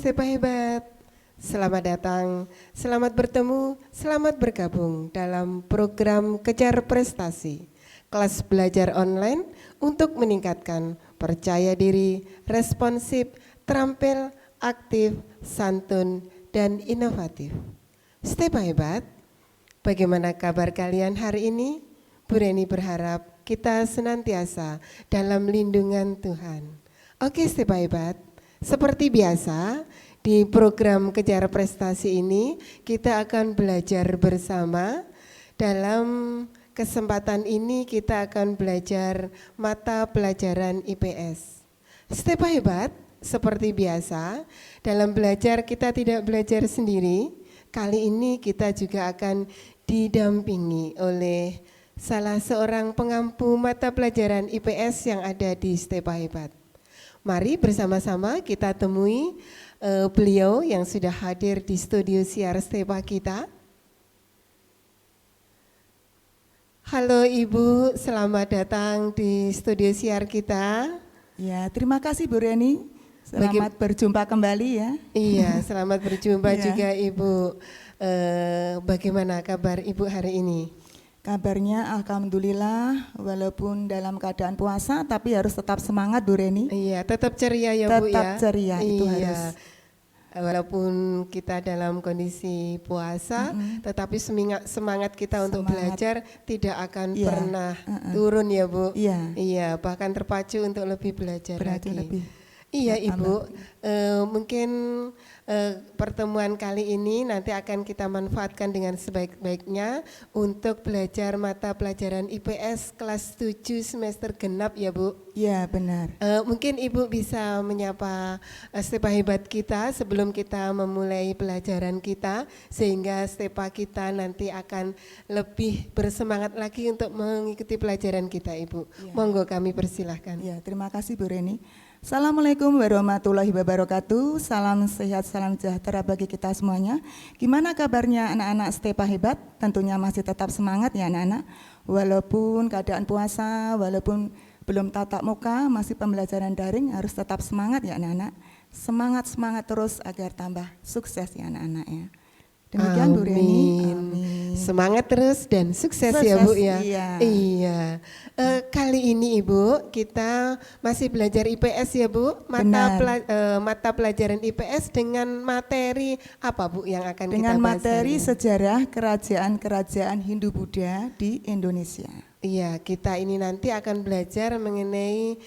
Stepa Hebat. Selamat datang, selamat bertemu, selamat bergabung dalam program Kejar Prestasi. Kelas belajar online untuk meningkatkan percaya diri, responsif, terampil, aktif, santun, dan inovatif. Stepa Hebat, bagaimana kabar kalian hari ini? Bu Reni berharap kita senantiasa dalam lindungan Tuhan. Oke Stepa Hebat, seperti biasa di program Kejar Prestasi ini kita akan belajar bersama. Dalam kesempatan ini kita akan belajar mata pelajaran IPS. Stepa Hebat, seperti biasa dalam belajar kita tidak belajar sendiri. Kali ini kita juga akan didampingi oleh salah seorang pengampu mata pelajaran IPS yang ada di Stepa Hebat. Mari bersama-sama kita temui beliau yang sudah hadir di studio siar Stepa kita. Halo Ibu, selamat datang di studio siar kita. Ya, terima kasih Bu Reni. Selamat berjumpa kembali ya. Iya, selamat berjumpa juga Ibu. Bagaimana kabar Ibu hari ini? Kabarnya alhamdulillah, walaupun dalam keadaan puasa tapi harus tetap semangat Bu Reni. Iya, tetap ceria ya Bu ya. Tetap ceria, itu iya. harus. Walaupun kita dalam kondisi puasa, tetapi semangat kita untuk belajar tidak akan pernah turun ya Bu. Iya. Iya, bahkan terpacu untuk lebih belajar lagi. Lebih. Iya Ibu, mungkin pertemuan kali ini nanti akan kita manfaatkan dengan sebaik-baiknya untuk belajar mata pelajaran IPS kelas 7 semester genap ya Bu. Iya benar. Mungkin Ibu bisa menyapa Stepa Hebat kita sebelum kita memulai pelajaran kita, sehingga Stepa kita nanti akan lebih bersemangat lagi untuk mengikuti pelajaran kita Ibu. Ya. Monggo kami persilahkan. Ya, terima kasih Bu Reni. Assalamualaikum warahmatullahi wabarakatuh. Salam sehat, salam sejahtera bagi kita semuanya. Gimana kabarnya anak-anak Stepa Hebat? Tentunya masih tetap semangat ya anak-anak. Walaupun keadaan puasa, walaupun belum tatap muka, masih pembelajaran daring, harus tetap semangat ya anak-anak. Semangat terus agar tambah sukses ya anak-anak ya. Demikian Bu Reni. Amin. Semangat terus dan sukses ya Bu ya. Iya. Kali ini Ibu kita masih belajar IPS ya Bu. Mata pelajaran IPS dengan materi apa Bu yang akan kita bahas? Dengan materi sejarah kerajaan-kerajaan Hindu-Buddha di Indonesia. Iya, kita ini nanti akan belajar mengenai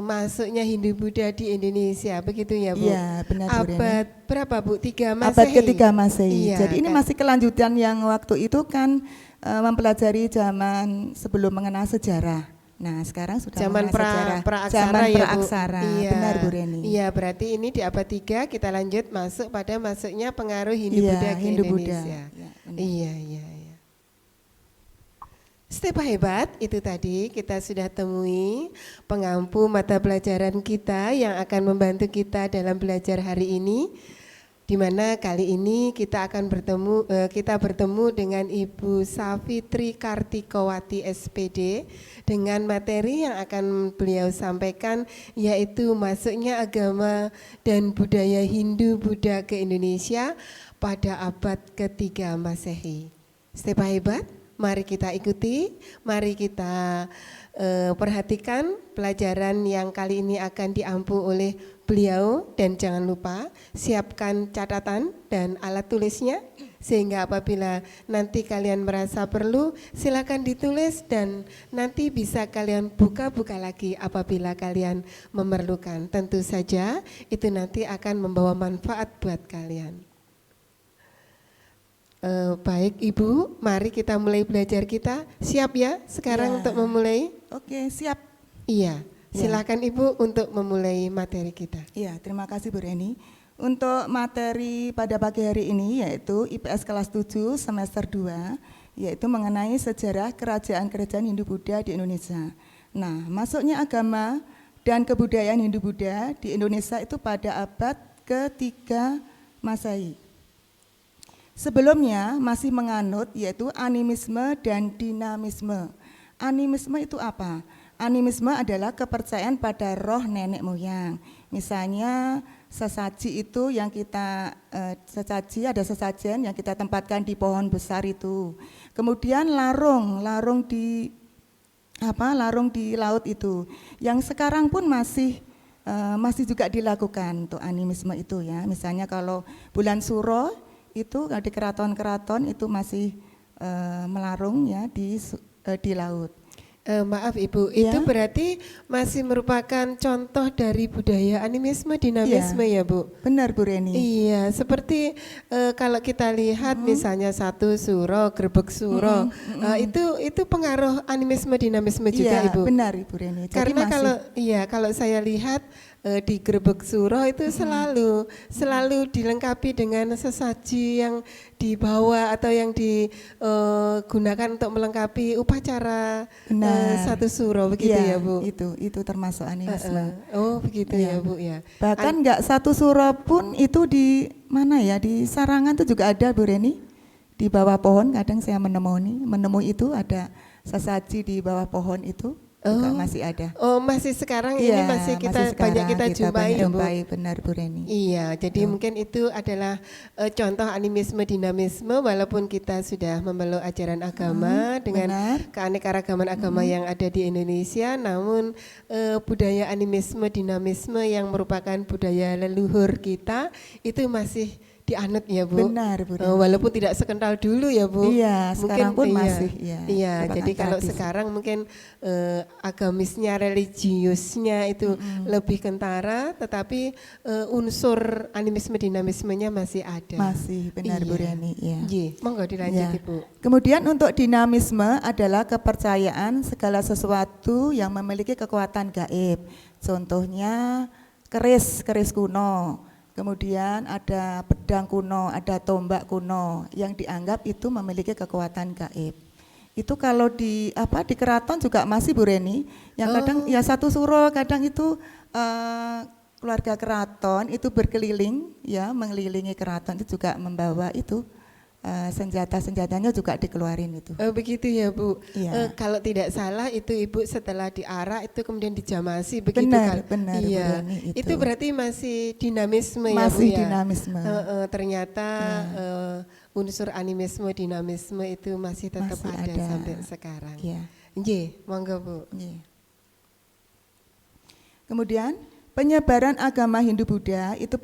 masuknya Hindu-Buddha di Indonesia, begitu ya Bu? Iya, benar Bu Reni. Abad berapa Bu? 3 Masehi? Abad ke-3 Masehi. Iya, jadi ini masih kelanjutan yang waktu itu kan mempelajari zaman sebelum mengenal sejarah. Nah sekarang sudah zaman sejarah. Zaman praaksara, iya, benar Bu Reni. Iya, berarti ini di abad 3 kita lanjut masuk pada masuknya pengaruh Hindu-Buddha ke Indonesia. Iya. Stepa Hebat, itu tadi kita sudah temui pengampu mata pelajaran kita yang akan membantu kita dalam belajar hari ini, di mana kali ini kita akan bertemu dengan Ibu Safitri Kartikowati SPD dengan materi yang akan beliau sampaikan, yaitu masuknya agama dan budaya Hindu-Buddha ke Indonesia pada abad ke-3 Masehi. Stepa Hebat, mari kita ikuti, mari kita perhatikan pelajaran yang kali ini akan diampu oleh beliau, dan jangan lupa siapkan catatan dan alat tulisnya, sehingga apabila nanti kalian merasa perlu silakan ditulis dan nanti bisa kalian buka-buka lagi apabila kalian memerlukan. Tentu saja itu nanti akan membawa manfaat buat kalian. Baik Ibu, mari kita mulai belajar kita. Siap ya sekarang untuk memulai? Oke, siap. Iya, silakan Ibu untuk memulai materi kita. Iya, terima kasih Bu Reni. Untuk materi pada pagi hari ini yaitu IPS kelas 7 semester 2, yaitu mengenai sejarah kerajaan-kerajaan Hindu-Buddha di Indonesia. Nah, masuknya agama dan kebudayaan Hindu-Buddha di Indonesia itu pada abad ke-3 Masehi. Sebelumnya masih menganut yaitu animisme dan dinamisme. Animisme itu apa? Animisme adalah kepercayaan pada roh nenek moyang. Misalnya sesaji itu yang kita ada sesajen yang kita tempatkan di pohon besar itu. Kemudian larung di laut itu, yang sekarang pun masih juga dilakukan untuk animisme itu ya. Misalnya kalau bulan Suro itu di keraton-keraton itu masih melarung ya di laut. Maaf Ibu, Ya. itu berarti masih merupakan contoh dari budaya animisme dinamisme ya Bu? Benar Bu Reni. Iya, seperti kalau kita lihat misalnya satu suro, grebek suro, itu pengaruh animisme dinamisme juga Iya, Ibu. benar Ibu Reni. Jadi Karena masih, kalau saya lihat di grebek suro itu selalu dilengkapi dengan sesaji yang dibawa atau yang digunakan untuk melengkapi upacara benar. satu suro begitu Iya, ya Bu. itu termasuk animisme. Oh begitu Iya. ya Bu ya. Bahkan nggak satu suro pun itu di mana ya, di Sarangan itu juga ada Bu Reni. Di bawah pohon kadang saya menemui itu ada sesaji di bawah pohon itu juga masih ada. Oh masih sekarang ini masih banyak kita jumpai ya Bu. Benar Bu Reni. Iya, jadi mungkin itu adalah contoh animisme dinamisme walaupun kita sudah memeluk ajaran agama dengan benar. keanekaragaman agama yang ada di Indonesia, namun budaya animisme dinamisme yang merupakan budaya leluhur kita itu masih dianut ya Bu. Benar Bu Reni. Walaupun tidak sekental dulu ya Bu. Iya, sekarang pun masih ya. Iya, merupakan jadi kalau tradisi. sekarang mungkin agamisnya, religiusnya itu lebih kentara, tetapi unsur animisme dinamismenya masih ada. Masih benar Bu Iya. Reni. Ya. Iya, monggo dilanjut Ya. Ibu. Kemudian untuk dinamisme adalah kepercayaan segala sesuatu yang memiliki kekuatan gaib. Contohnya keris kuno. Kemudian ada pedang kuno, ada tombak kuno yang dianggap itu memiliki kekuatan gaib. Itu kalau di keraton juga masih Bu Reni. Yang kadang ya satu suro kadang itu keluarga keraton itu berkeliling ya, mengelilingi keraton itu juga membawa itu senjatanya juga dikeluarin itu. Begitu ya Bu. Iya. Kalau tidak salah itu Ibu setelah diarak itu kemudian dijamasi begitu kan? Benar, Bu Iya. Reni, itu. Itu berarti masih dinamisme ya Bu Masih ya. dinamisme. Ternyata unsur animisme dinamisme itu masih tetap Masih ada ada. sampai sekarang. Iya. Nggih, monggo Bu. Iya. Kemudian penyebaran agama Hindu-Buddha itu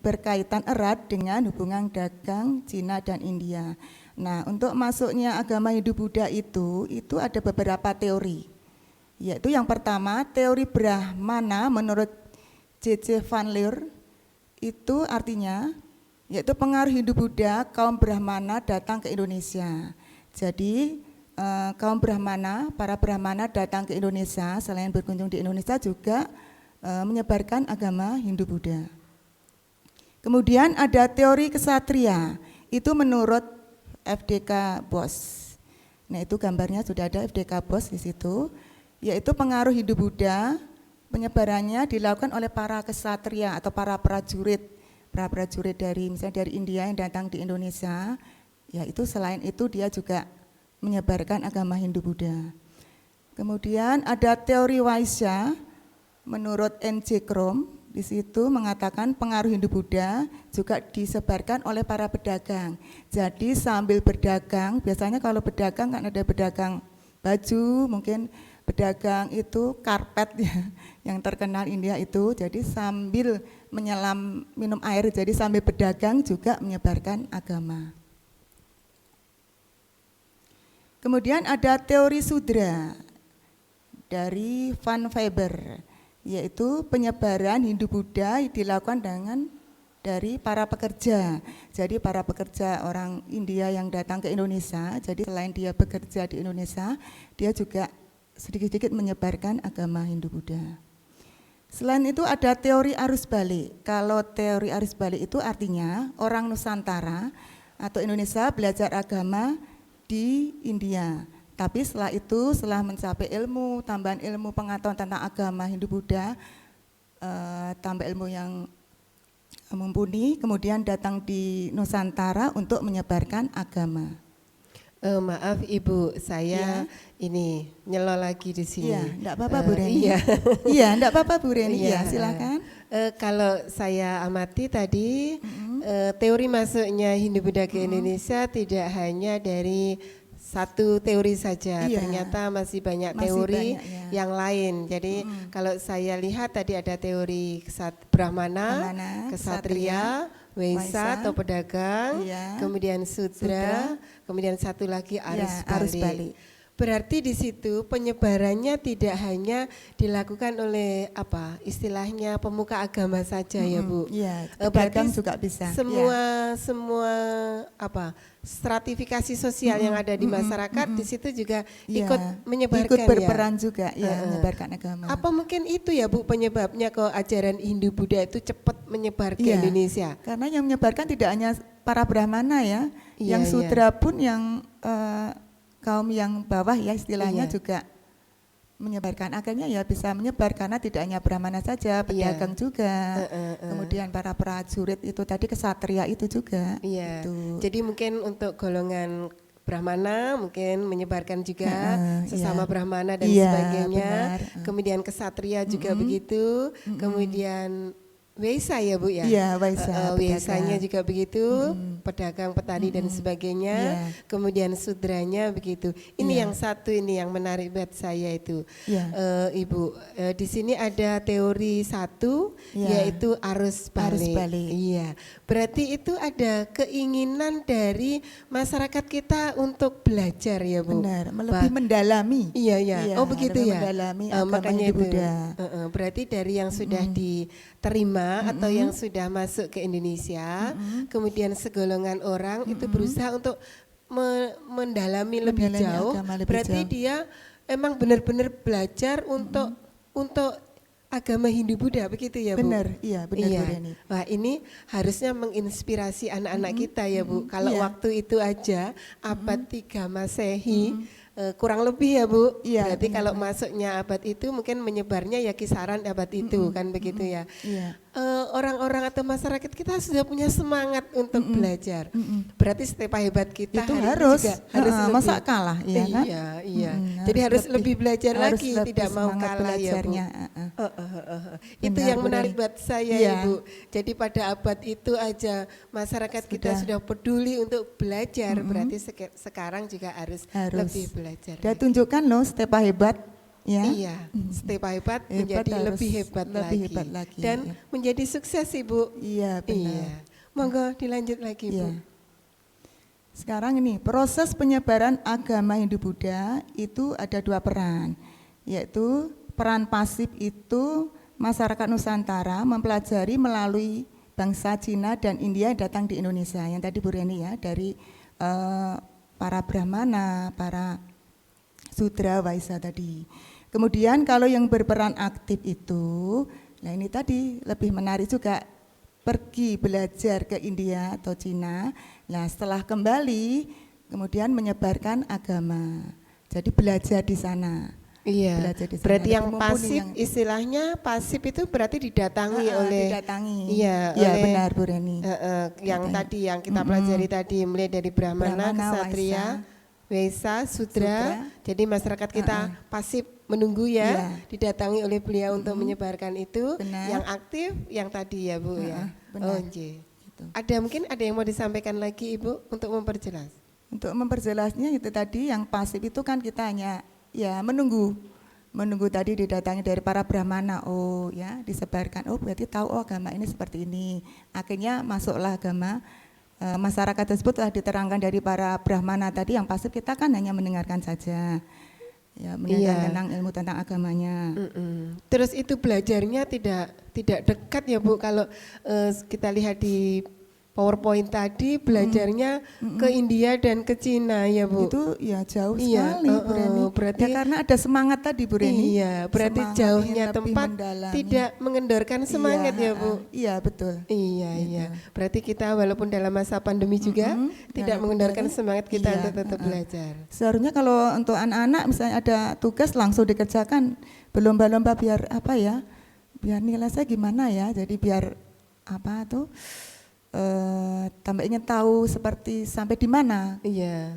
berkaitan erat dengan hubungan dagang Cina dan India. Nah, untuk masuknya agama Hindu-Buddha itu ada beberapa teori. Yaitu yang pertama, teori Brahmana menurut J.C. Van Leer itu artinya yaitu pengaruh Hindu-Buddha kaum Brahmana datang ke Indonesia. Jadi kaum Brahmana, para Brahmana datang ke Indonesia, selain berkunjung di Indonesia juga menyebarkan agama Hindu-Buddha. Kemudian ada teori kesatria, itu menurut FDK Bos. Nah itu gambarnya sudah ada FDK Bos di situ, yaitu pengaruh Hindu-Buddha, penyebarannya dilakukan oleh para kesatria atau para prajurit dari misalnya dari India yang datang di Indonesia. Ya itu selain itu dia juga menyebarkan agama Hindu-Buddha. Kemudian ada teori Vaisya menurut N.J. Krom. Di situ mengatakan pengaruh Hindu-Buddha juga disebarkan oleh para pedagang. Jadi sambil berdagang, biasanya kalau berdagang kan ada pedagang baju, mungkin pedagang itu karpet ya, yang terkenal India itu. Jadi sambil menyelam minum air, jadi sambil berdagang juga menyebarkan agama. Kemudian ada teori Sudra dari Van Weber, yaitu penyebaran Hindu-Buddha dilakukan dari para pekerja. Jadi para pekerja orang India yang datang ke Indonesia, jadi selain dia bekerja di Indonesia, dia juga sedikit-sedikit menyebarkan agama Hindu-Buddha. Selain itu ada teori arus balik. Kalau teori arus balik itu artinya orang Nusantara atau Indonesia belajar agama di India. Tapi setelah mencapai ilmu, tambahan ilmu pengetahuan tentang agama Hindu-Buddha, tambah ilmu yang mumpuni, kemudian datang di Nusantara untuk menyebarkan agama. Maaf Ibu, saya ini nyelo lagi di sini. Iya, enggak apa-apa Bu Reni. Iya. Iya, enggak apa-apa Bu Reni. Iya, Iya, silakan. Kalau saya amati tadi teori masuknya Hindu-Buddha ke Indonesia tidak hanya dari satu teori saja, Iya. ternyata masih banyak Masih teori banyak, ya. yang lain. Jadi kalau saya lihat tadi ada teori Brahmana, Brahmana, Kesatria, Waisa atau pedagang, Iya. kemudian Sudra, kemudian satu lagi arus arus balik. balik. Berarti di situ penyebarannya tidak hanya dilakukan oleh istilahnya pemuka agama saja ya Bu. Iya, Berarti pedagang juga bisa. semua stratifikasi sosial yang ada di masyarakat di situ juga Iya, ikut menyebarkan ikut berperan juga ya, menyebarkan agama. Apa mungkin itu ya Bu penyebabnya kok ajaran Hindu Buddha itu cepat menyebar ke Iya, Indonesia? Karena yang menyebarkan tidak hanya para Brahmana ya, Iya, yang iya. Sudra pun yang kaum yang bawah ya istilahnya Iya. juga menyebarkan. Akhirnya ya bisa menyebar karena tidak hanya Brahmana saja, pedagang juga, kemudian para prajurit itu tadi kesatria itu juga. Iya. Gitu. Jadi mungkin untuk golongan Brahmana mungkin menyebarkan juga sesama iya. Brahmana dan Iya, sebagainya. benar. Kemudian kesatria juga begitu. Kemudian Waisa ya Bu ya. Iya, Waisa, Waisanya pedagang. juga begitu, pedagang, petani dan sebagainya. Iya. Kemudian sudranya begitu. Ini Iya. yang satu ini yang menarik buat saya itu. Iya. Ibu, di sini ada teori satu Iya. yaitu arus balik. Arus balik. Iya, berarti itu ada keinginan dari masyarakat kita untuk belajar ya Bu. Benar, lebih mendalami. Iya ya. Iya, Oh begitu lebih ya. mendalami agama Makanya Hindu itu. Buddha. Berarti dari yang sudah diterima atau yang sudah masuk ke Indonesia, kemudian segolongan orang itu berusaha untuk mendalami lebih Mendalami jauh. agama lebih Berarti jauh. dia emang benar-benar belajar untuk agama Hindu Buddha begitu ya Bu. Benar, iya benar Bu Reni. Wah ini harusnya menginspirasi anak-anak kita ya Bu. Kalau Iya. waktu itu aja abad 3 Masehi kurang lebih ya Bu. Iya, Berarti benar, kalau masuknya abad itu mungkin menyebarnya ya kisaran abad itu kan begitu ya. Iya. Orang-orang atau masyarakat kita sudah punya semangat untuk belajar. Berarti setiap hebat kita Itu hari ini harus, juga harus lebih. masa kalah, iya kan? Iya. Jadi harus lebih belajar harus lagi, lebih tidak mau semangat kalah ya Bu. belajarnya, Itu Benar, yang Bu menarik Reni. buat saya Iya. Ibu. Jadi pada abad itu aja masyarakat kita sudah peduli untuk belajar, berarti sekarang juga harus lebih belajar. Dia tunjukkan loh Stepa hebat, ya. Iya, Stepa hebat Hebat menjadi harus lebih hebat lebih hebat lagi, dan ya. menjadi sukses Ibu. Iya benar. Iya. Monggo dilanjut lagi Bu. Iya. Sekarang ini proses penyebaran agama Hindu Buddha itu ada dua peran, yaitu peran pasif itu masyarakat Nusantara mempelajari melalui bangsa Cina dan India yang datang di Indonesia. Yang tadi Bu Reni ya dari para Brahmana, para Sudra, Waisa tadi. Kemudian kalau yang berperan aktif itu, nah ini tadi lebih menarik juga pergi belajar ke India atau Cina. Nah setelah kembali kemudian menyebarkan agama. Jadi belajar di sana. Iya. Belajar di sana. Berarti Lebih yang mumpuni pasif istilahnya pasif itu berarti didatangi oleh didatangi. Iya, Iya oleh benar Bu Reni. yang tadi yang kita pelajari tadi mulai dari Brahmana, Brahmana, Ksatria, Waisa, Sudra. Jadi masyarakat kita pasif menunggu ya, Iya. didatangi oleh beliau untuk menyebarkan itu. Benar. Yang aktif yang tadi ya Bu ya. benar. Oh, nggih. Gitu. Ada yang mau disampaikan lagi Ibu untuk memperjelas? Untuk memperjelasnya itu tadi yang pasif itu kan kita hanya ya menunggu tadi didatangi dari para Brahmana, oh ya disebarkan, oh berarti tahu oh agama ini seperti ini. Akhirnya masuklah agama, masyarakat tersebut telah diterangkan dari para Brahmana tadi. Yang pasif kita kan hanya mendengarkan saja, ya mendengarkan Iya. tentang ilmu tentang agamanya. Terus itu belajarnya tidak dekat ya Bu. Kalau kita lihat di PowerPoint tadi belajarnya ke India dan ke Cina ya Bu. Itu ya jauh Iya, sekali Bu Reni. berarti- Ya karena ada semangat tadi Bu Reni. Iya, berarti Semangat jauhnya ingin lebih tempat mendalami. tidak mengendorkan semangat ya Bu. Iya betul. Iya, iya. Berarti kita walaupun dalam masa pandemi juga tidak dalam mengendorkan pandemi, semangat kita iya, untuk tetap belajar. Seharusnya kalau untuk anak-anak misalnya ada tugas langsung dikerjakan, berlomba-lomba biar apa ya, biar nilai saya gimana ya, jadi biar apa tuh tambah ingin tahu seperti sampai di mana Iya.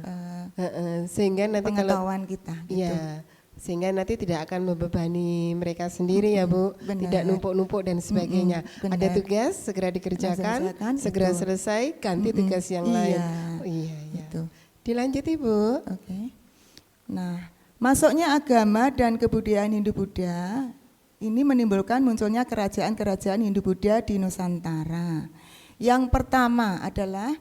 Sehingga nanti kalau pengetahuan kita. Gitu. iya, sehingga nanti tidak akan membebani mereka sendiri ya Bu, Benar. tidak numpuk-numpuk dan sebagainya. Benar. Ada tugas segera dikerjakan, Dikerjakan, segera itu. selesai, ganti tugas yang lain. Iya. Oh, iya, iya. Gitu. Dilanjut Ibu. Oke. Nah, masuknya agama dan kebudayaan Hindu-Buddha ini menimbulkan munculnya kerajaan-kerajaan Hindu-Buddha di Nusantara. Yang pertama adalah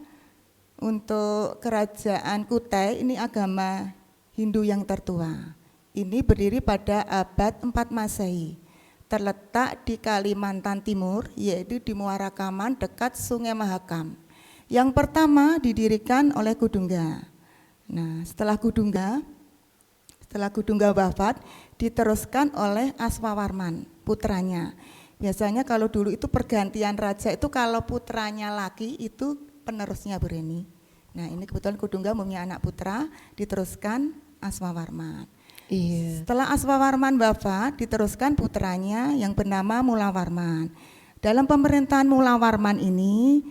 untuk kerajaan Kutai, ini agama Hindu yang tertua. Ini berdiri pada abad 4 Masehi. Terletak di Kalimantan Timur, yaitu di Muara Kaman dekat Sungai Mahakam. Yang pertama didirikan oleh Kudungga. Nah, setelah Kudungga wafat, diteruskan oleh Aswawarman, putranya. Biasanya kalau dulu itu pergantian raja itu kalau putranya laki itu penerusnya Bu Reni. Nah, ini kebetulan Kudungga mempunyai anak putra, diteruskan Aswawarman. Iya. Setelah Aswawarman wafat, diteruskan putranya yang bernama Mulawarman. Dalam pemerintahan Mulawarman ini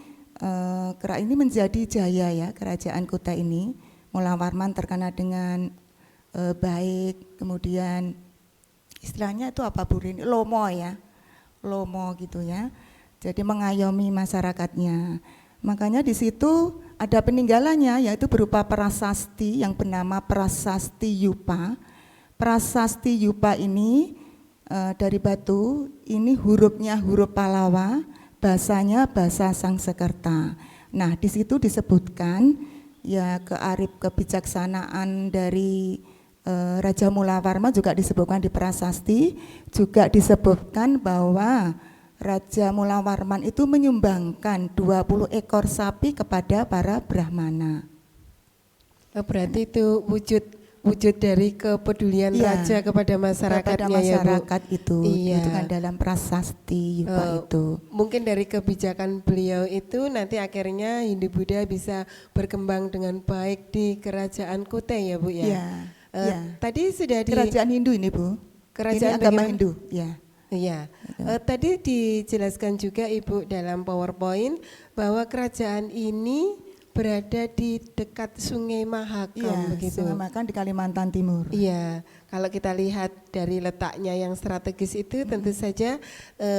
menjadi jaya ya, kerajaan Kutai ini. Mulawarman terkenal dengan baik, kemudian istilahnya itu apa Bu Rini? Lomo ya, lomo gitu ya. Jadi mengayomi masyarakatnya. Makanya di situ ada peninggalannya yaitu berupa prasasti yang bernama Prasasti Yupa. Prasasti Yupa ini dari batu, ini hurufnya huruf Palawa, bahasanya bahasa Sangsekerta. Nah, di situ disebutkan ya kebijaksanaan dari Raja Mulawarman juga disebutkan di prasasti, juga disebutkan bahwa Raja Mulawarman itu menyumbangkan 20 ekor sapi kepada para Brahmana. Berarti itu wujud dari kepedulian Iya, raja kepada masyarakatnya kepada ya masyarakat Bu. itu, Iya. itu kan dalam prasasti Yupa itu. Mungkin dari kebijakan beliau itu nanti akhirnya Hindu-Buddha bisa berkembang dengan baik di kerajaan Kutai ya Bu ya. Iya. Iya. Tadi sudah di Kerajaan Hindu ini Bu. Kerajaan ini agama bagaimana? Hindu, ya. Iya, tadi dijelaskan juga Ibu dalam PowerPoint bahwa kerajaan ini berada di dekat Sungai Mahakam Iya, begitu. Sungai Mahakam di Kalimantan Timur. Iya, kalau kita lihat dari letaknya yang strategis itu tentu saja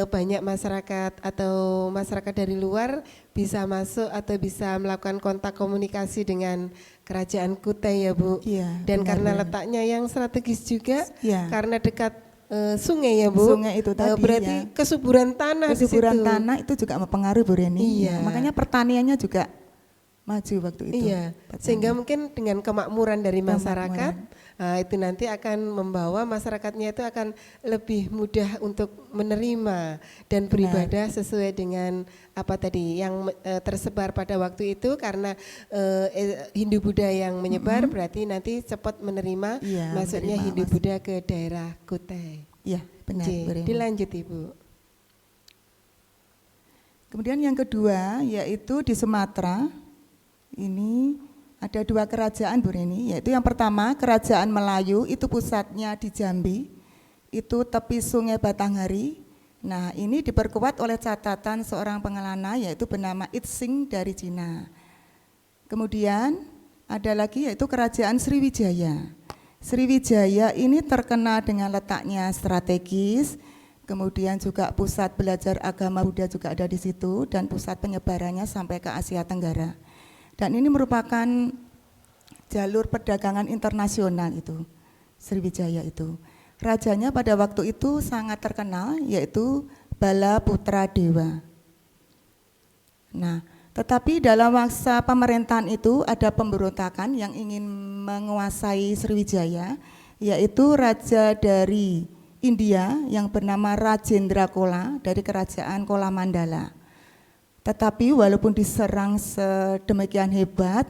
banyak masyarakat atau masyarakat dari luar bisa masuk atau bisa melakukan kontak komunikasi dengan kerajaan Kutai ya Bu. Iya, Dan benar, karena benar. letaknya yang strategis juga, Iya. karena dekat sungai ya Bu. Sungai itu tadi, berarti ya. kesuburan tanah di Kesuburan situ. tanah itu juga mempengaruhi Bu Reni. Iya. Ya, makanya pertaniannya juga maju waktu itu. Iya, Petani. sehingga mungkin dengan kemakmuran dari masyarakat, itu nanti akan membawa masyarakatnya itu akan lebih mudah untuk menerima dan beribadah sesuai dengan apa tadi yang tersebar pada waktu itu, karena Hindu Buddha yang menyebar berarti nanti cepat menerima Iya, masuknya menerima Hindu Buddha ke daerah Kutai. Iya, benar Oke, Bu Reni. dilanjut Ibu. Kemudian yang kedua yaitu di Sumatera. Ini ada 2 kerajaan Bu Reni, yaitu yang pertama Kerajaan Melayu, itu pusatnya di Jambi, itu tepi Sungai Batanghari. Nah, ini diperkuat oleh catatan seorang pengelana yaitu bernama Itsing dari Cina. Kemudian ada lagi yaitu Kerajaan Sriwijaya. Sriwijaya ini terkenal dengan letaknya strategis, kemudian juga pusat belajar agama Buddha juga ada di situ dan pusat penyebarannya sampai ke Asia Tenggara. Dan ini merupakan jalur perdagangan internasional itu, Sriwijaya itu. Rajanya pada waktu itu sangat terkenal yaitu Bala Putra Dewa. Nah, tetapi dalam masa pemerintahan itu ada pemberontakan yang ingin menguasai Sriwijaya, yaitu raja dari India yang bernama Rajendra Kola dari kerajaan Kola Mandala. Tetapi walaupun diserang sedemikian hebat,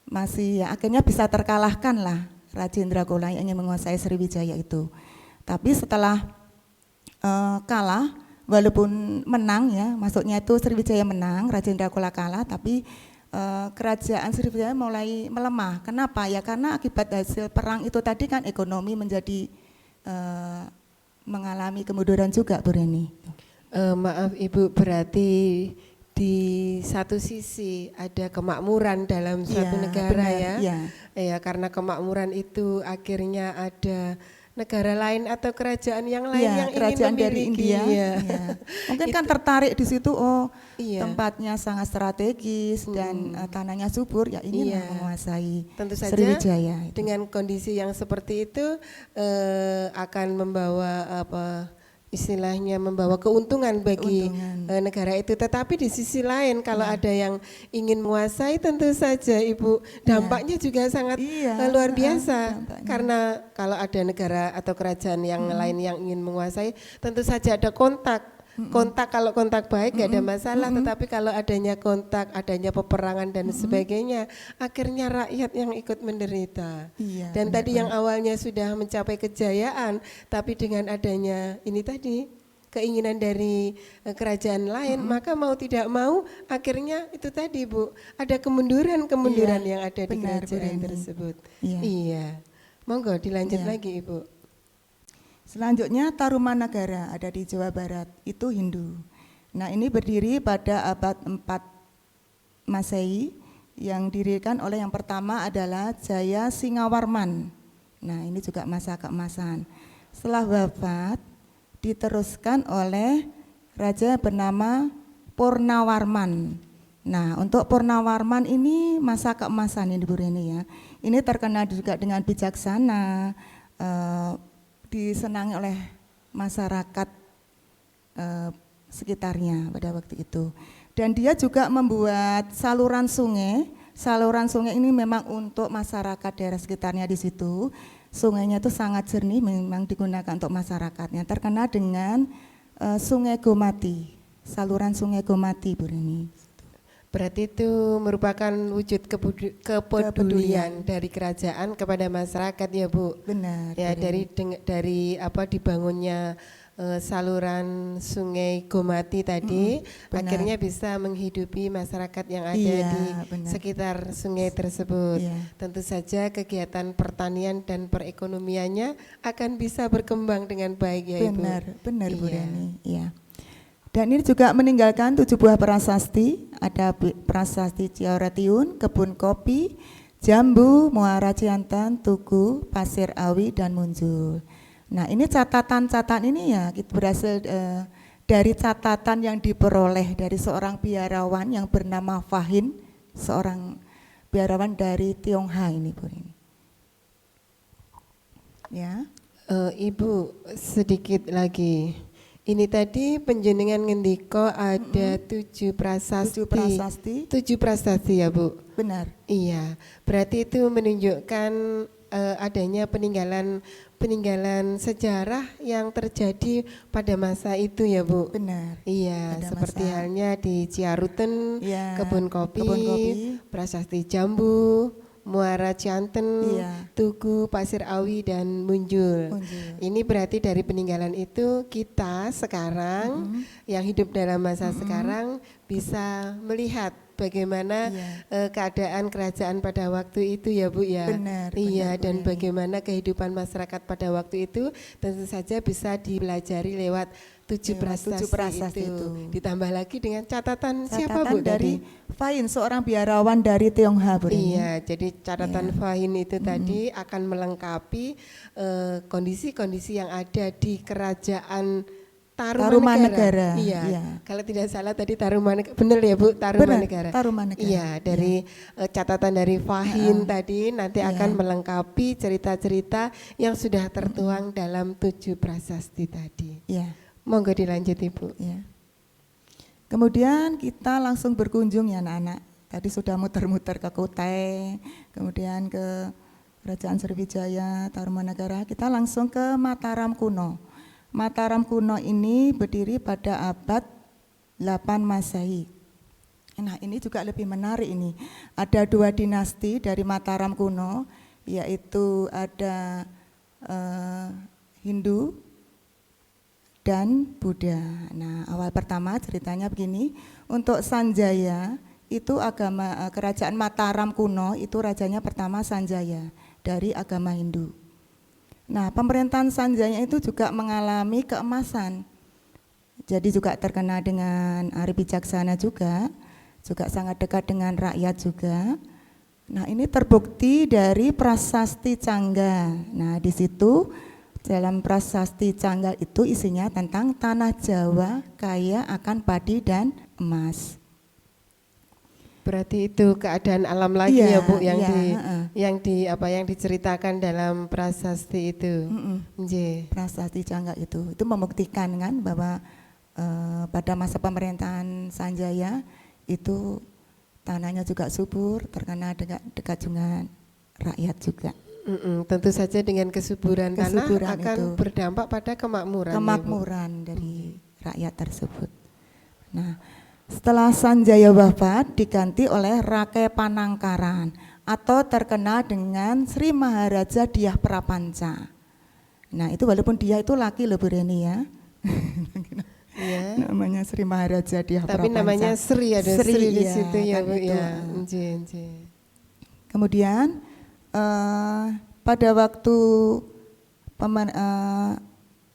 masih ya, akhirnya bisa terkalahkan lah Rajendra Kola yang ingin menguasai Sriwijaya itu. Tapi setelah kalah, walaupun menang ya, maksudnya itu Sriwijaya menang, Rajendra Kola kalah, tapi kerajaan Sriwijaya mulai melemah. Kenapa? Ya karena akibat hasil perang itu tadi kan ekonomi menjadi mengalami kemunduran juga Bu Reni. Maaf Ibu, berarti di satu sisi ada kemakmuran dalam suatu Iya, negara benar, ya. iya. Ya, karena kemakmuran itu akhirnya ada negara lain atau kerajaan yang lain Iya, yang ingin kerajaan dari memiliki. India. Iya. Iya. Mungkin kan tertarik di situ, oh Iya. tempatnya sangat strategis dan tanahnya subur, ya inilah Iya. menguasai Tentu saja Sriwijaya itu. dengan kondisi yang seperti itu akan membawa istilahnya membawa keuntungan bagi Keuntungan. negara itu. Tetapi di sisi lain kalau ada yang ingin menguasai, tentu saja Ibu dampaknya juga sangat Iya, luar biasa. dampaknya. Karena kalau ada negara atau kerajaan yang lain yang ingin menguasai, tentu saja ada kontak. Kalau kontak baik nggak ada masalah, tetapi kalau adanya kontak, adanya peperangan dan sebagainya, akhirnya rakyat yang ikut menderita. Iya, Dan tadi yang benar-benar. awalnya sudah mencapai kejayaan, tapi dengan adanya ini tadi keinginan dari kerajaan lain, maka mau tidak mau akhirnya itu tadi Bu, ada kemunduran-kemunduran Iya, yang ada di benar, Bu kerajaan Reni. tersebut. Iya. Iya. Monggo dilanjut Iya. lagi Ibu. Selanjutnya Tarumanagara ada di Jawa Barat, itu Hindu. Nah, ini berdiri pada abad 4 Masehi yang didirikan oleh yang pertama adalah Jaya Singawarman. Nah, ini juga masa keemasan. Setelah wafat diteruskan oleh raja bernama Purnawarman. Nah, untuk Purnawarman ini masa keemasan ini Bu Reni ya. Ini terkenal juga dengan bijaksana, disenangi oleh masyarakat sekitarnya pada waktu itu. Dan dia juga membuat saluran sungai. Saluran sungai ini memang untuk masyarakat daerah sekitarnya di situ. Sungainya itu sangat jernih, memang digunakan untuk masyarakatnya. Terkenal dengan Sungai Gomati, saluran Sungai Gomati Bu Rini. Berarti itu merupakan wujud kepedulian dari kerajaan kepada masyarakat ya Bu. Benar. Ya Bu Rini. dari dibangunnya saluran Sungai Gomati tadi benar. akhirnya bisa menghidupi masyarakat yang ada Iya, di benar. sekitar sungai tersebut. Iya. Tentu saja kegiatan pertanian dan perekonomiannya akan bisa berkembang dengan baik ya Ibu. Benar Bu Iya. Reni. Iya. Dan ini juga meninggalkan 7 buah prasasti, ada prasasti Ciaratiun, kebun kopi, jambu, muara Ciantan, Tugu, Pasir Awi, dan Munjul. Nah, ini catatan-catatan ini ya kita berhasil dari catatan yang diperoleh dari seorang biarawan yang bernama Fahin, seorang biarawan dari Tionghoa ini Bu Rini. Ya. Ibu sedikit lagi. Ini tadi penjenengan ngendiko ada 7 prasasti. 7 prasasti. 7 prasasti ya Bu. Benar. Iya, berarti itu menunjukkan adanya peninggalan sejarah yang terjadi pada masa itu ya Bu. Benar. Iya, Pada seperti masa- halnya di Ciaruten, Iya, kebun kopi, kebun kopi. prasasti Jambu, Muara Cianten, Iya. Tugu, Pasir Awi, dan Munjul. Munjul. Ini berarti dari peninggalan itu kita sekarang yang hidup dalam masa sekarang bisa melihat bagaimana Iya. keadaan kerajaan pada waktu itu ya Bu ya. Benar, Iya, benar, Bu dan Reni. bagaimana kehidupan masyarakat pada waktu itu tentu saja bisa dipelajari lewat 7 Lewat 7 prasasti, prasasti itu. itu. Ditambah lagi dengan catatan siapa Catatan Bu dari tadi? Fahin, seorang biarawan dari Tionghoa Bu Rini. Iya, jadi catatan Fahin itu tadi akan melengkapi kondisi-kondisi yang ada di kerajaan Tarumanegara. Iya. Iya. Kalau tidak salah tadi Tarumanegara, benar ya Bu, Tarumanegara. Tarumanegara. Iya, dari catatan dari Fahin tadi nanti Iya. akan melengkapi cerita-cerita yang sudah tertuang dalam 7 prasasti tadi. Iya. Monggo dilanjut Ibu. Ya. Kemudian kita langsung berkunjung ya anak-anak. Tadi sudah muter-muter ke Kutai, kemudian ke Kerajaan Sriwijaya, Tarumanegara. Kita langsung ke Mataram kuno. Mataram kuno ini berdiri pada abad 8 Masehi. Nah, ini juga lebih menarik ini. Ada 2 dinasti dari Mataram kuno, yaitu ada Hindu dan Buddha. Nah, awal pertama ceritanya begini, untuk Sanjaya itu agama kerajaan Mataram kuno itu rajanya pertama Sanjaya dari agama Hindu. Nah, pemerintahan Sanjaya itu juga mengalami keemasan. Jadi juga terkenal dengan Ari Bijaksana juga sangat dekat dengan rakyat juga. Nah, ini terbukti dari Prasasti Cangga. Nah, di situ dalam Prasasti Cangga itu isinya tentang tanah Jawa kaya akan padi dan emas. Berarti itu keadaan alam lagi Iya, ya Bu yang iya, di heeh. yang diceritakan dalam prasasti itu. Nggih. Prasasti Cangga itu membuktikan kan bahwa pada masa pemerintahan Sanjaya itu tanahnya juga subur, terkenal dekat dengan rakyat juga. Tentu saja dengan kesuburan tanah akan itu berdampak pada kemakmuran. kemakmuran dari rakyat tersebut. Nah, setelah Sanjaya wafat diganti oleh Rake Panangkaran atau terkenal dengan Sri Maharaja Dyah Prapanca. Nah, itu walaupun dia itu laki loh Bu Reni ya. Ya. Namanya Sri Maharaja Dyah Tapi Prapanca. namanya Sri, ada Sri di iya, situ ya kan Bu itu, ya. Nggih. Kemudian pada waktu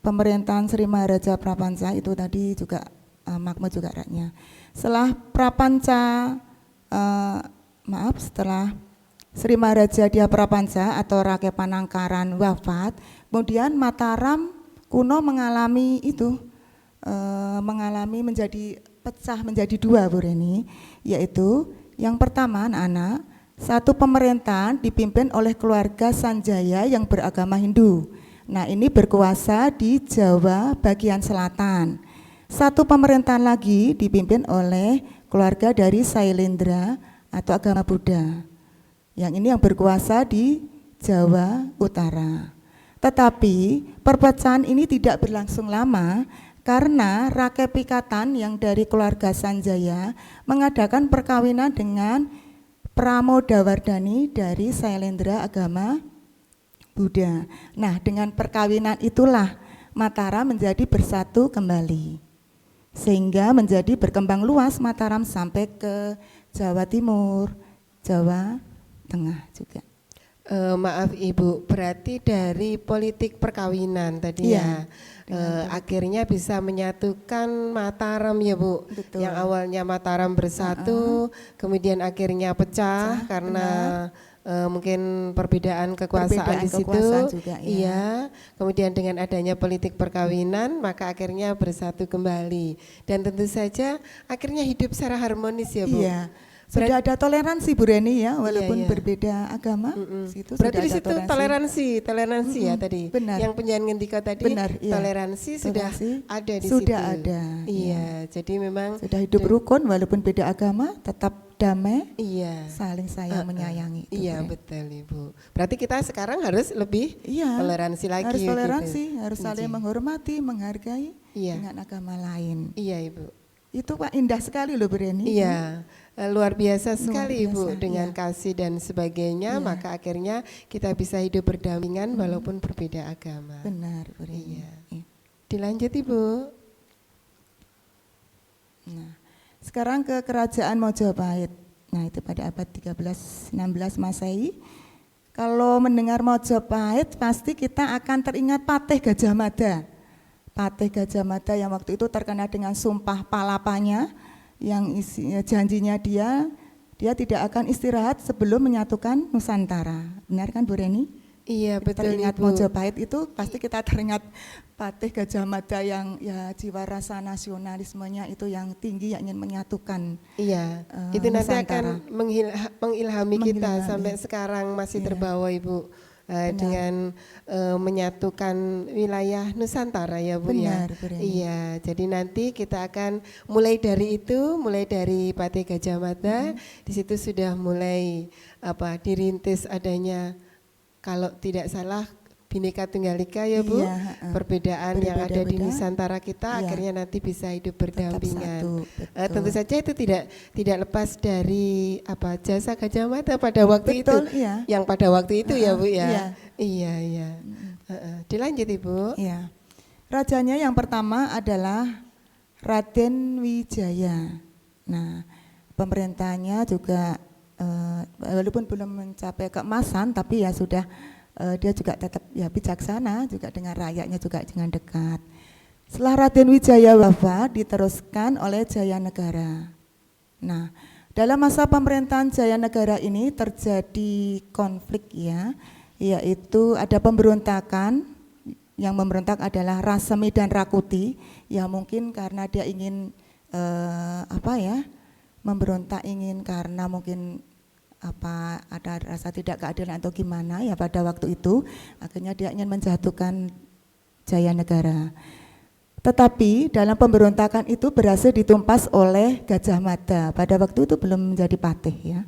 pemerintahan Sri Maharaja Prapanca itu tadi juga makmur juga rakyatnya. Setelah Prapanca, setelah Sri Maharaja Dyah Prapanca atau Rake Panangkaran wafat, kemudian Mataram kuno mengalami pecah menjadi dua Bu Reni, yaitu yang pertama anak-anak, satu pemerintahan dipimpin oleh keluarga Sanjaya yang beragama Hindu. Nah, ini berkuasa di Jawa bagian selatan. Satu pemerintahan lagi dipimpin oleh keluarga dari Sailendra atau agama Buddha. Yang ini yang berkuasa di Jawa Utara. Tetapi perpecahan ini tidak berlangsung lama karena Rake Pikatan yang dari keluarga Sanjaya mengadakan perkawinan dengan Pramodawardhani dari Sailendra agama Buddha. Nah, dengan perkawinan itulah Mataram menjadi bersatu kembali. Sehingga menjadi berkembang luas Mataram sampai ke Jawa Timur, Jawa Tengah juga. Maaf Ibu, berarti dari politik perkawinan tadi Iya, ya, akhirnya bisa menyatukan Mataram ya Bu. Betul. Yang awalnya Mataram bersatu, kemudian akhirnya pecah karena mungkin perbedaan kekuasaan di situ. Kekuasaan juga, ya. Iya. Kemudian dengan adanya politik perkawinan, maka akhirnya bersatu kembali. Dan tentu saja akhirnya hidup secara harmonis ya Bu. Iya. Sudah ada toleransi Bu Reni ya, walaupun Iya. berbeda agama. Situ Berarti sudah di ada situ toleransi ya tadi. Benar. Yang penyanyi ngendika tadi, Benar, iya. toleransi sudah ada di situ. Sudah ada. Iya, jadi memang Sudah hidup rukun walaupun beda agama, tetap damai, iya. saling sayang menyayangi. Itu, Iya, Bu Reni. betul Ibu. Berarti kita sekarang harus lebih toleransi lagi. Harus toleransi, gitu. harus saling menghormati, menghargai Iya. dengan agama lain. Iya Ibu. Itu Pak indah sekali loh Bu Reni. Iya, luar biasa sekali biasa, Ibu dengan iya. kasih dan sebagainya, maka akhirnya kita bisa hidup berdampingan walaupun berbeda agama. Benar Bu Reni. Iya. Iya. Dilanjut Ibu. Nah, sekarang ke Kerajaan Mojopahit. Nah, itu pada abad 13-16 Masehi. Kalau mendengar Mojopahit pasti kita akan teringat Patih Gajah Mada. Patih Gajah Mada yang waktu itu terkenal dengan sumpah palapanya, yang janjinya dia tidak akan istirahat sebelum menyatukan Nusantara. Benar kan Bu Reni? Iya betul Teringat Ibu. Mojopahit itu pasti kita teringat Patih Gajah Mada yang ya jiwa rasa nasionalismenya itu yang tinggi, yang ingin menyatukan. Iya, itu nanti Nusantara. akan mengilhami kita Mengilhami. sampai sekarang masih Iya. terbawa Ibu. Dengan menyatukan wilayah Nusantara ya Bu ya. Benar, Bu Reni. Iya, jadi nanti kita akan mulai dari Patih Gajah Mada, di situ sudah mulai dirintis adanya, kalau tidak salah, Bhinneka Tunggal Ika ya Bu. Iya, Perbedaan yang ada di Berbeda-beda. Nusantara kita Iya. akhirnya nanti bisa hidup Tetap berdampingan. satu, betul. Tentu saja itu tidak lepas dari jasa Gajah Mada pada waktu Betul, itu. iya. Yang pada waktu itu ya Bu ya. Iya. Iya. Dilanjut Ibu. Iya. Rajanya yang pertama adalah Raden Wijaya. Nah, pemerintahnya juga walaupun belum mencapai keemasan, tapi ya sudah dia juga tetap ya bijaksana, juga dengan rakyatnya juga dengan dekat. Setelah Raden Wijaya wafat, diteruskan oleh Jayanegara. Nah, dalam masa pemerintahan Jayanegara ini terjadi konflik ya, yaitu ada pemberontakan. Yang memberontak adalah Rasemi dan Rakuti, ya mungkin karena dia ingin memberontak ingin karena mungkin ada rasa tidak keadilan atau gimana ya pada waktu itu, akhirnya dia ingin menjatuhkan Jayanegara. Tetapi dalam pemberontakan itu berhasil ditumpas oleh Gajah Mada. Pada waktu itu belum menjadi patih ya.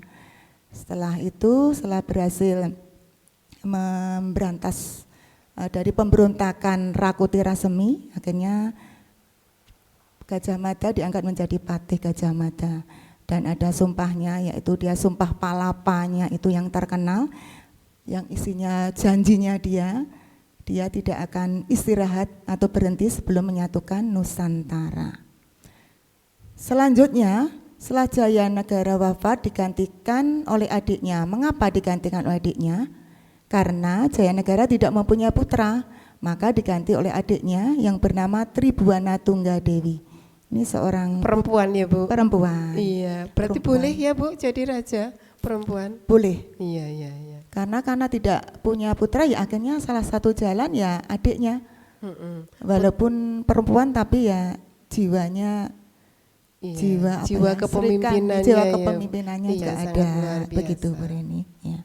Setelah itu, setelah berhasil memberantas dari pemberontakan Rakuti Rasemi, akhirnya Gajah Mada diangkat menjadi patih Gajah Mada. Dan ada sumpahnya, yaitu dia sumpah palapanya itu yang terkenal, yang isinya janjinya dia tidak akan istirahat atau berhenti sebelum menyatukan Nusantara. Selanjutnya, setelah Jayanegara wafat digantikan oleh adiknya. Mengapa digantikan oleh adiknya? Karena Jayanegara tidak mempunyai putra, maka diganti oleh adiknya yang bernama Tribhuwana Tunggadewi. Ini seorang Perempuan ya Bu? Perempuan. Iya, berarti Perempuan. boleh ya Bu jadi raja perempuan? Boleh. Iya. Karena tidak punya putra ya akhirnya salah satu jalan ya adiknya. Walaupun perempuan tapi ya jiwanya Iya, jiwa kepemimpinannya jiwa ya. kepemimpinannya Iya, juga sangat ada luar biasa. begitu Bu Reni ya.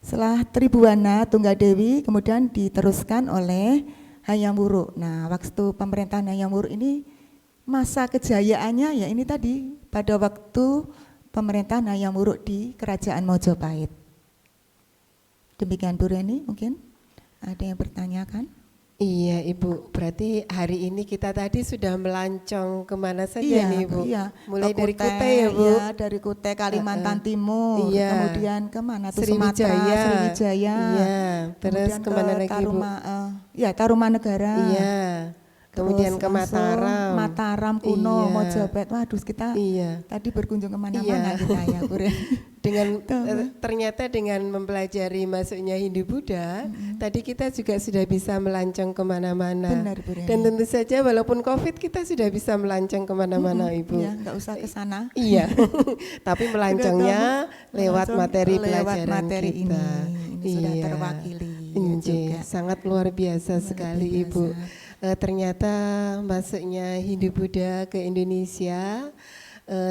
Setelah Tribhuwana Tunggadewi kemudian diteruskan oleh Hayam Wuruk. Nah, waktu pemerintahan Hayam Wuruk ini masa kejayaannya ya ini tadi pada waktu pemerintahan Hayam Wuruk di Kerajaan Mojopahit. Demikian Bu Reni, mungkin ada yang bertanyakan? Iya Ibu, berarti hari ini kita tadi sudah melancong kemana saja nih Ibu? Iya. Mulai Ke dari Kutai ya Bu? Iya, dari Kutai, Kalimantan Timur, Iya. kemudian kemana tuh Sriwijaya. Sumatera, Sriwijaya. Iya, terus Kemudian kemana ke lagi Bu? Tarumanegara. Iya, kemudian Terus ke langsung Mataram. Mataram kuno, Iya. Mojopahit. Waduh, kita Iya. tadi berkunjung kemana-mana Iya. kita ya, Bu Reni. Dengan ternyata dengan mempelajari masuknya Hindu Buddha, tadi kita juga sudah bisa melancong kemana-mana. Benar, Bu Reni. Dan tentu saja walaupun COVID kita sudah bisa melancong kemana-mana Ibu. Iya, nggak usah ke sana. Iya, tapi melancongnya lewat Melancong materi lewat pelajaran materi kita. ini sudah terwakili Injih, juga. sangat luar biasa sekali biasa. Ibu. Ternyata masuknya Hindu Buddha ke Indonesia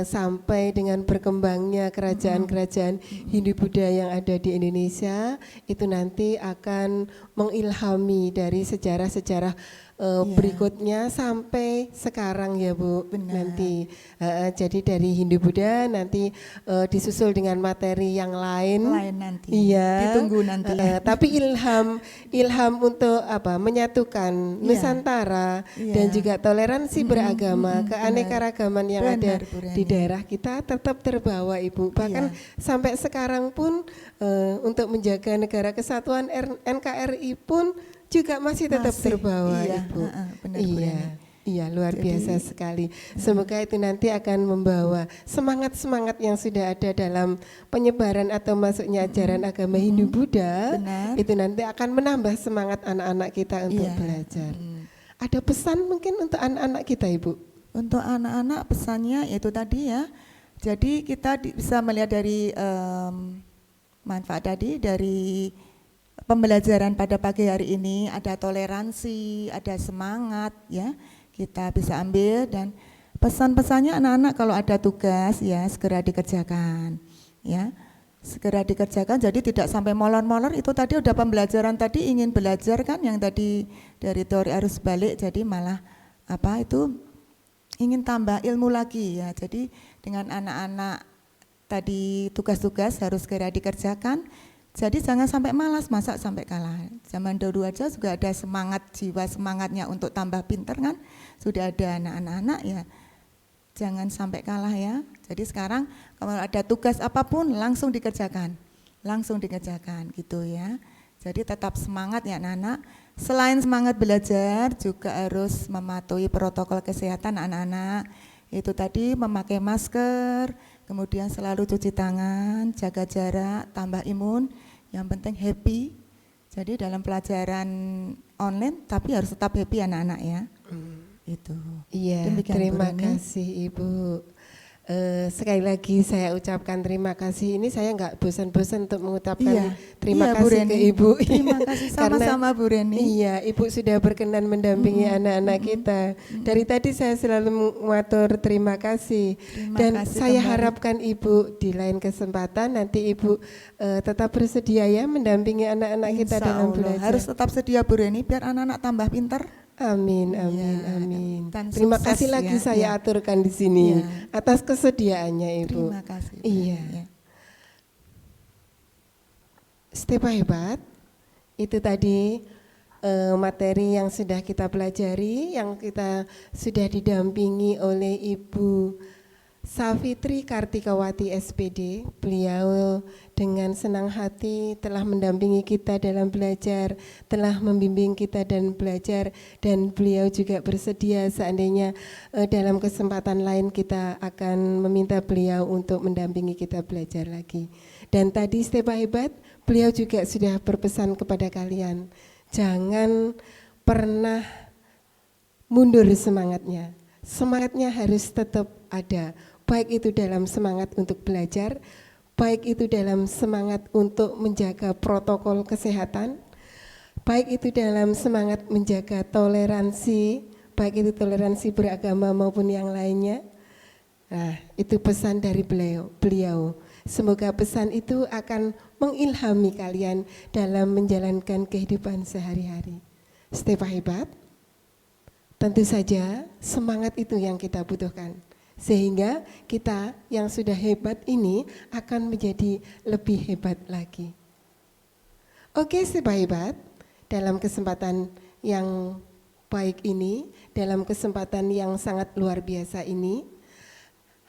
sampai dengan berkembangnya kerajaan-kerajaan Hindu Buddha yang ada di Indonesia itu nanti akan mengilhami dari sejarah-sejarah berikutnya sampai sekarang ya Bu. Benar. Nanti jadi dari Hindu Buddha nanti disusul dengan materi yang lain. Lain nanti. Iya. Ditunggu nanti. Tapi ilham untuk menyatukan Nusantara dan juga toleransi beragama, keanekaragaman yang Benar, ada Bu Reni. di daerah kita tetap terbawa Ibu. Bahkan sampai sekarang pun untuk menjaga negara kesatuan NKRI pun juga masih tetap terbawa iya, Ibu. benar, Bu Reni. Iya, luar biasa sekali. Semoga itu nanti akan membawa semangat-semangat yang sudah ada dalam penyebaran atau masuknya ajaran agama Hindu Buddha. Benar. Itu nanti akan menambah semangat anak-anak kita untuk Iya. belajar. Ada pesan mungkin untuk anak-anak kita Ibu? Untuk anak-anak pesannya yaitu tadi ya. Jadi kita bisa melihat dari manfaat tadi dari pembelajaran pada pagi hari ini, ada toleransi, ada semangat ya. Kita bisa ambil dan pesan-pesannya anak-anak kalau ada tugas ya segera dikerjakan ya. Segera dikerjakan jadi tidak sampai molor-molor. Itu tadi udah pembelajaran tadi ingin belajar kan yang tadi dari teori arus balik jadi malah ingin tambah ilmu lagi ya. Jadi dengan anak-anak tadi tugas-tugas harus segera dikerjakan. Jadi jangan sampai malas, masa sampai kalah. Zaman dulu aja juga ada semangat, jiwa semangatnya untuk tambah pinter kan. Sudah ada anak-anak ya, jangan sampai kalah ya. Jadi sekarang kalau ada tugas apapun langsung dikerjakan gitu ya. Jadi tetap semangat ya anak-anak. Selain semangat belajar juga harus mematuhi protokol kesehatan anak-anak. Itu tadi memakai masker, kemudian selalu cuci tangan, jaga jarak, tambah imun, yang penting happy. Jadi dalam pelajaran online tapi harus tetap happy anak-anak ya. Itu. Iya, Demikian, Bu terima Reni. kasih Ibu. Sekali lagi saya ucapkan terima kasih. Ini saya nggak bosan-bosan untuk mengucapkan terima iya, Bu kasih ke Reni. Ibu. Terima kasih Karena sama-sama Bu Reni. iya, Ibu sudah berkenan mendampingi anak-anak kita. Dari tadi saya selalu mengatur terima kasih. Terima Dan kasih saya kembali. harapkan Ibu di lain kesempatan nanti Ibu tetap bersedia ya mendampingi anak-anak kita Insya dalam Allah. belajar. Harus tetap sedia Bu Reni biar anak-anak tambah pintar. Amin, amin, Iya, amin. dan Terima sukses kasih lagi ya, saya iya. aturkan di sini Iya. atas kesediaannya Ibu. Terima kasih. Bu Iya. Reni, ya. Stepa hebat. Itu tadi materi yang sudah kita pelajari, yang kita sudah didampingi oleh Ibu Safitri Kartikawati SPD. Beliau dengan senang hati telah mendampingi kita dalam belajar, telah membimbing kita dan belajar, dan beliau juga bersedia seandainya dalam kesempatan lain kita akan meminta beliau untuk mendampingi kita belajar lagi. Dan tadi Stepa hebat, beliau juga sudah berpesan kepada kalian, jangan pernah mundur semangatnya. Semangatnya harus tetap ada, baik itu dalam semangat untuk belajar, baik itu dalam semangat untuk menjaga protokol kesehatan, baik itu dalam semangat menjaga toleransi, baik itu toleransi beragama maupun yang lainnya. Nah, itu pesan dari beliau. Semoga pesan itu akan mengilhami kalian dalam menjalankan kehidupan sehari-hari. Stepa hebat. Tentu saja semangat itu yang kita butuhkan. Sehingga kita yang sudah hebat ini akan menjadi lebih hebat lagi. Oke, Stepa hebat, dalam kesempatan yang baik ini, dalam kesempatan yang sangat luar biasa ini,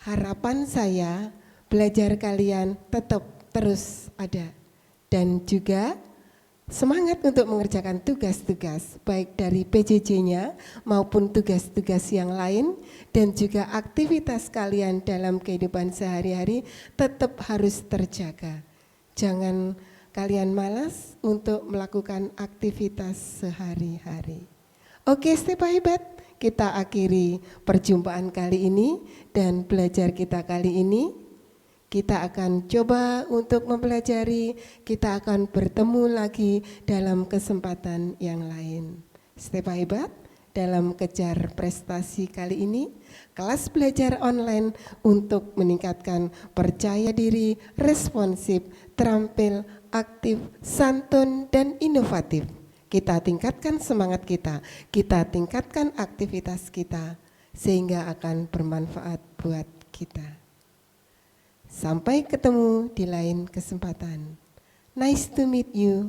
harapan saya belajar kalian tetap terus ada. Dan juga semangat untuk mengerjakan tugas-tugas baik dari PJJ-nya maupun tugas-tugas yang lain, dan juga aktivitas kalian dalam kehidupan sehari-hari tetap harus terjaga. Jangan kalian malas untuk melakukan aktivitas sehari-hari. Oke, Stepa hebat, kita akhiri perjumpaan kali ini dan belajar kita kali ini. Kita akan coba untuk mempelajari, kita akan bertemu lagi dalam kesempatan yang lain. Stepa hebat, dalam kejar prestasi kali ini, kelas belajar online untuk meningkatkan percaya diri, responsif, terampil, aktif, santun, dan inovatif. Kita tingkatkan semangat kita tingkatkan aktivitas kita, sehingga akan bermanfaat buat kita. Sampai ketemu di lain kesempatan. Nice to meet you.